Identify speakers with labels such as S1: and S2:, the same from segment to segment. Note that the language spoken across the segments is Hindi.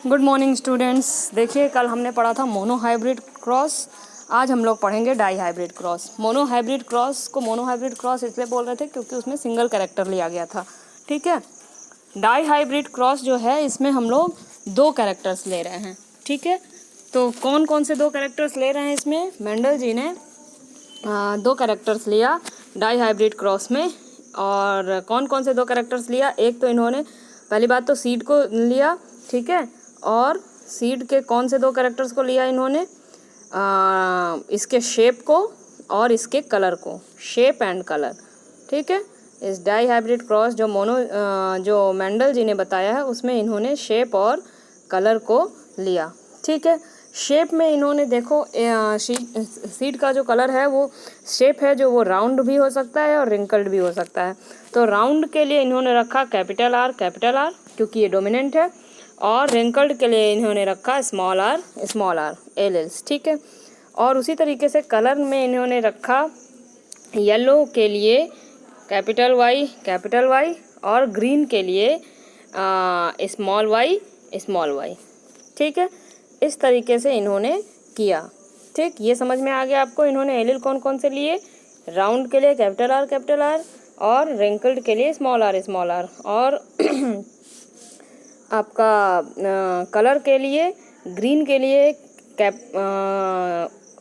S1: Good morning students. देखिए कल हमने पढ़ा था मोनो हाइब्रिड क्रॉस, आज हम लोग पढ़ेंगे dihybrid cross. Monohybrid cross को मोनो हाइब्रिड क्रॉस इसलिए बोल रहे थे क्योंकि उसमें सिंगल कैरेक्टर लिया गया था, ठीक है। डाई हाइब्रिड क्रॉस जो है इसमें हम लोग दो कैरेक्टर्स ले रहे हैं, ठीक है। तो कौन कौन से दो कैरेक्टर्स ले रहे हैं इसमें? मेंडल जी ने दो कैरेक्टर्स लिया डाई हाइब्रिड क्रॉस में। और कौन कौन से दो कैरेक्टर्स लिया? एक तो इन्होंने पहली बात तो सीड को लिया, ठीक है। और सीड के कौन से दो कैरेक्टर्स को लिया इन्होंने? इसके शेप को और इसके कलर को, शेप एंड कलर, ठीक है। इस डाई हाइब्रिड क्रॉस जो मेंडल जी ने बताया है उसमें इन्होंने शेप और कलर को लिया, ठीक है। शेप में इन्होंने देखो सीड का जो कलर है वो शेप है जो वो राउंड भी हो सकता है और रिंकल्ड भी हो सकता है। तो राउंड के लिए इन्होंने रखा कैपिटल आर क्योंकि ये डोमिनेंट है, और रिंकल्ड के लिए इन्होंने रखा स्मॉल आर एल, ठीक है। और उसी तरीके से कलर में इन्होंने रखा येलो के लिए कैपिटल वाई और ग्रीन के लिए स्मॉल वाई, ठीक है। इस तरीके से इन्होंने किया, ठीक। ये समझ में आ गया आपको? इन्होंने एल कौन कौन से लिए? राउंड के लिए कैपिटल आर और रिंकल्ड के लिए स्मॉल आर और आपका कलर के लिए ग्रीन के लिए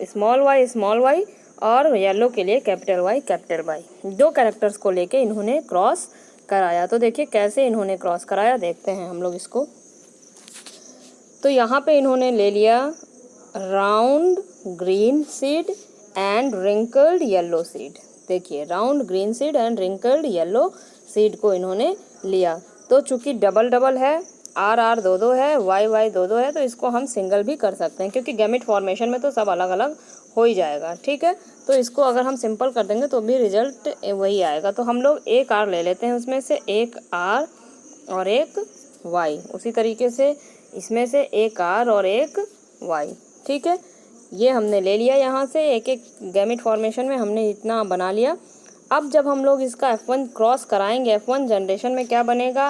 S1: स्मॉल वाई और येलो के लिए कैपिटल वाई। दो कैरेक्टर्स को लेके इन्होंने क्रॉस कराया। तो देखिए कैसे इन्होंने क्रॉस कराया, देखते हैं हम लोग इसको। तो यहाँ पे इन्होंने ले लिया round green seed and wrinkled yellow seed. देखिए round green seed and wrinkled yellow seed को इन्होंने लिया। तो चूंकि डबल है, आर दो है, वाई दो है, तो इसको हम सिंगल भी कर सकते हैं क्योंकि गैमेट फॉर्मेशन में तो सब अलग अलग हो ही जाएगा, ठीक है। तो इसको अगर हम सिंपल कर देंगे तो भी रिजल्ट वही आएगा। तो हम लोग एक आर ले लेते हैं, उसमें से एक आर और एक वाई। उसी तरीके से इसमें से एक आर और एक वाई, ठीक है। ये हमने ले लिया यहाँ से एक एक गैमेट फॉर्मेशन में हमने इतना बना लिया। अब जब हम लोग इसका F1 क्रॉस कराएंगे, F1 जनरेशन में क्या बनेगा?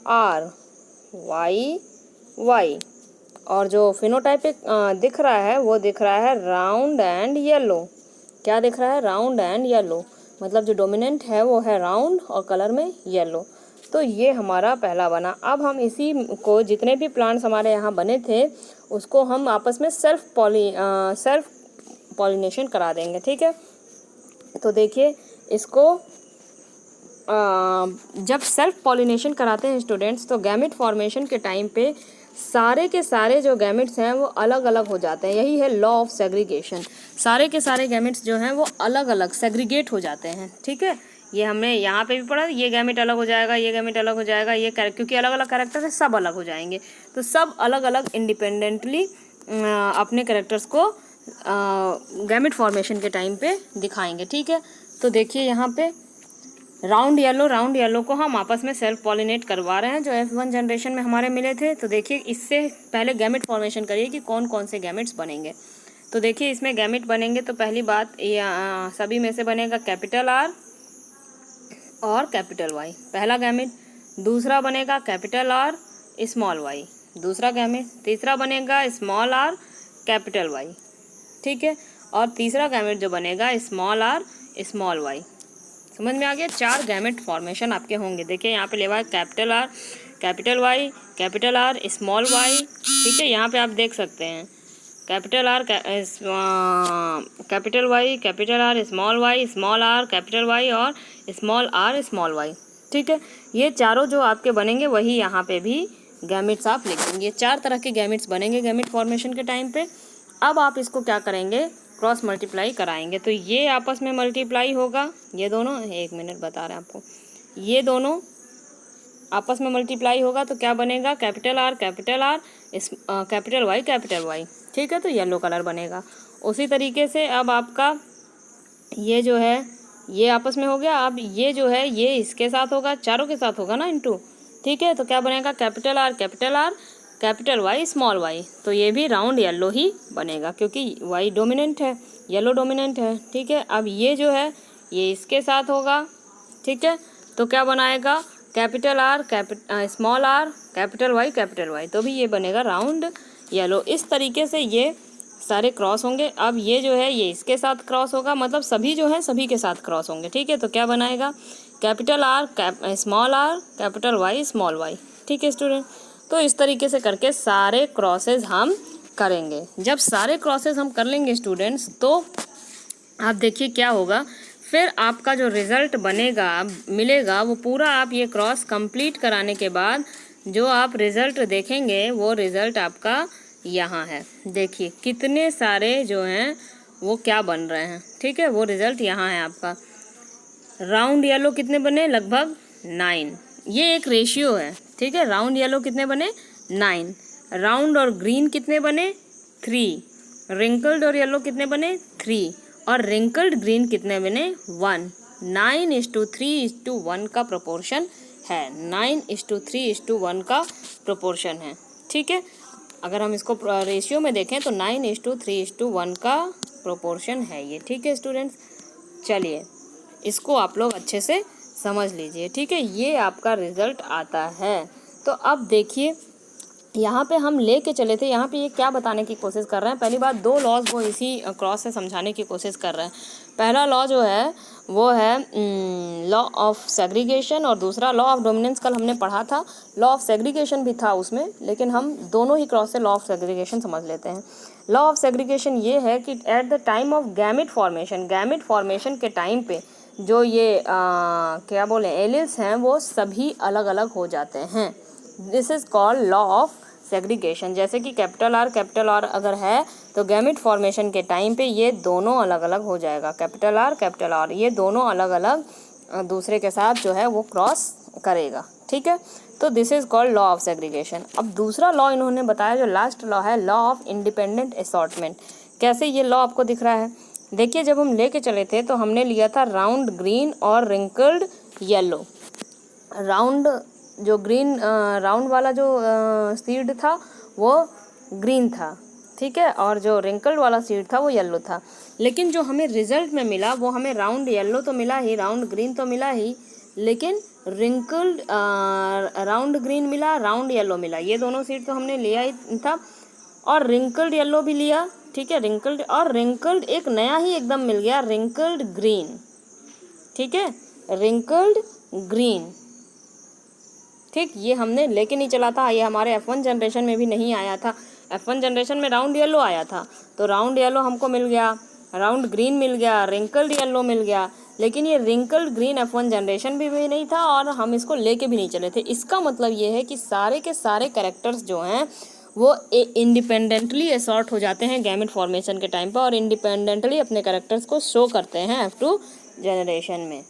S1: आर वाई और जो फिनोटाइपिक दिख रहा है वो दिख रहा है राउंड एंड येलो। क्या दिख रहा है? राउंड एंड येलो, मतलब जो डोमिनेंट है वो है राउंड और कलर में येलो। तो ये हमारा पहला बना। अब हम इसी को जितने भी प्लांट्स हमारे यहाँ बने थे उसको हम आपस में सेल्फ पॉलिनेशन करा देंगे, ठीक है। तो देखिए इसको जब सेल्फ पॉलिनेशन कराते हैं स्टूडेंट्स तो गैमेट फॉर्मेशन के टाइम पे सारे के सारे जो गैमेट्स हैं वो अलग अलग हो जाते हैं। यही है लॉ ऑफ सेग्रीगेशन। सारे के सारे गैमेट्स जो हैं वो अलग अलग सेग्रीगेट हो जाते हैं, ठीक है। ये हमने यहाँ पे भी पढ़ा, ये गैमेट अलग हो जाएगा, ये गैमेट अलग हो जाएगा, ये क्योंकि अलग अलग कैरेक्टर है सब अलग हो जाएंगे। तो सब अलग अलग इंडिपेंडेंटली अपने कैरेक्टर्स को गैमेट फॉर्मेशन के टाइम पे दिखाएंगे, ठीक है। तो देखिए यहाँ पे राउंड येलो को हम आपस में सेल्फ पॉलिनेट करवा रहे हैं जो F1 जनरेशन में हमारे मिले थे। तो देखिए इससे पहले गैमेट फॉर्मेशन करिए कि कौन कौन से गैमेट्स बनेंगे। तो देखिए इसमें गैमेट बनेंगे तो पहली बात सभी में से बनेगा कैपिटल आर और कैपिटल वाई, पहला गैमेट। दूसरा बनेगा कैपिटल आर स्मॉल वाई, दूसरा गैमेट। तीसरा बनेगा स्मॉल आर कैपिटल वाई, ठीक है। और तीसरा गैमेट जो बनेगा स्मॉल आर स्मॉल वाई। समझ में आ गया? 4 गैमेट फॉर्मेशन आपके होंगे। देखिए यहाँ पे लेवा है capital R capital Y capital R small Y, ठीक है। यहाँ पे आप देख सकते हैं capital R capital Y capital R small R capital Y और स्मॉल वाई, ठीक है। ये चारों जो आपके बनेंगे वही यहाँ पे भी गैमेट्स आप लिख देंगे। 4 तरह के गैमेट्स बनेंगे गैमेट फॉर्मेशन के टाइम पे। अब आप इसको क्या करेंगे? क्रॉस मल्टीप्लाई कराएंगे। तो ये आपस में मल्टीप्लाई होगा, ये दोनों, एक मिनट बता रहे हैं आपको, ये दोनों आपस में मल्टीप्लाई होगा तो क्या बनेगा? कैपिटल आर कैपिटल वाई, ठीक है। तो येलो कलर बनेगा। उसी तरीके से अब आपका ये जो है ये आपस में हो गया। अब ये जो है ये इसके साथ होगा, चारों के साथ होगा ना इनटू, ठीक है। तो क्या बनेगा? Capital R capital Y small Y. तो ये भी राउंड येलो ही बनेगा क्योंकि वाई डोमिनेंट है, येलो डोमिनेंट है, ठीक है। अब ये जो है ये इसके साथ होगा, ठीक है। तो क्या बनाएगा? Capital R small R capital Y, तो भी ये बनेगा राउंड येलो। इस तरीके से ये सारे क्रॉस होंगे। अब ये जो है ये इसके साथ क्रॉस होगा, मतलब सभी जो है सभी के साथ क्रॉस होंगे। ठीक है, तो क्या बनाएगा, capital R small R capital Y small Y. ठीक है स्टूडेंट, तो इस तरीके से करके सारे क्रॉसेस हम करेंगे। जब सारे क्रॉसेस हम कर लेंगे स्टूडेंट्स, तो आप देखिए क्या होगा, फिर आपका जो रिज़ल्ट बनेगा मिलेगा वो पूरा आप ये क्रॉस कंप्लीट कराने के बाद जो आप रिज़ल्ट देखेंगे वो रिज़ल्ट आपका यहाँ है। देखिए कितने सारे जो हैं वो क्या बन रहे हैं। ठीक है, वो रिज़ल्ट यहाँ है आपका। राउंड येलो कितने बने, लगभग 9। ये एक रेशियो है। ठीक है, राउंड येलो कितने बने, 9। राउंड और ग्रीन कितने बने, 3। रिंकल्ड और येलो कितने बने, 3। और रिंकल्ड ग्रीन कितने बने, 1। 9:3:1 का प्रोपोर्शन है। 9:3:1 का प्रोपोर्शन है। ठीक है, अगर हम इसको रेशियो में देखें तो 9:3:1 का प्रोपोर्शन है ये। ठीक है स्टूडेंट्स, चलिए इसको आप लोग अच्छे से समझ लीजिए। ठीक है, ये आपका रिज़ल्ट आता है। तो अब देखिए यहाँ पे हम लेके चले थे, यहाँ पे ये क्या बताने की कोशिश कर रहे हैं। पहली बात, 2 लॉज वो इसी क्रॉस से समझाने की कोशिश कर रहे हैं। पहला लॉ जो है वो है लॉ ऑफ सेग्रीगेशन, और दूसरा लॉ ऑफ डोमिनेंस। कल हमने पढ़ा था, लॉ ऑफ सेग्रीगेशन भी था उसमें, लेकिन हम दोनों ही क्रॉस से लॉ ऑफ सेग्रीगेशन समझ लेते हैं। लॉ ऑफ सेग्रीगेशन ये है कि at the time of gamete formation के टाइम पे जो ये क्या बोले एलिल्स हैं वो सभी अलग अलग हो जाते हैं। This is called law of segregation. जैसे कि कैपिटल आर अगर है तो गैमेट फॉर्मेशन के टाइम पे ये दोनों अलग अलग हो जाएगा। कैपिटल आर ये दोनों अलग अलग दूसरे के साथ जो है वो क्रॉस करेगा। ठीक है, तो this is called law of segregation. अब दूसरा लॉ इन्होंने बताया, जो लास्ट लॉ है, लॉ ऑफ इंडिपेंडेंट असॉर्टमेंट। कैसे ये लॉ आपको दिख रहा है, देखिए जब हम लेके चले थे तो हमने लिया था राउंड ग्रीन और रिंकल्ड येलो। राउंड जो ग्रीन राउंड वाला जो सीड था वो ग्रीन था। ठीक है, और जो रिंकल्ड वाला सीड था वो येलो था। लेकिन जो हमें रिजल्ट में मिला वो हमें राउंड येलो तो मिला ही, राउंड ग्रीन तो मिला ही, लेकिन रिंकल्ड राउंड ग्रीन मिला, राउंड येलो मिला। ये दोनों सीड तो हमने लिया ही था, और रिंकल्ड येलो भी लिया। ठीक है, रिंकल्ड एक नया ही एकदम मिल गया, रिंकल्ड ग्रीन। ठीक है, रिंकल्ड ग्रीन। ठीक, ये हमने लेके नहीं चला था, ये हमारे F1 जनरेशन में भी नहीं आया था। F1 जनरेशन में राउंड येलो आया था, तो राउंड येलो हमको मिल गया, राउंड ग्रीन मिल गया, रिंकल्ड येलो मिल गया। लेकिन ये रिंकल्ड ग्रीन F1 जनरेशन भी नहीं था, और हम इसको लेके भी नहीं चले थे। इसका मतलब ये है कि सारे के सारे कैरेक्टर्स जो हैं वो इंडिपेंडेंटली असॉर्ट हो जाते हैं गैमेट फॉर्मेशन के टाइम पर, और इंडिपेंडेंटली अपने कैरेक्टर्स को शो करते हैं F2 जनरेशन में।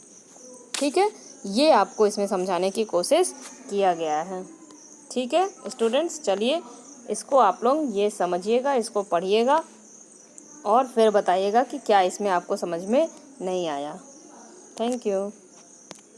S1: ठीक है, ये आपको इसमें समझाने की कोशिश किया गया है। ठीक है स्टूडेंट्स, चलिए इसको आप लोग ये समझिएगा, इसको पढ़िएगा और फिर बताइएगा कि क्या इसमें आपको समझ में नहीं आया। Thank you.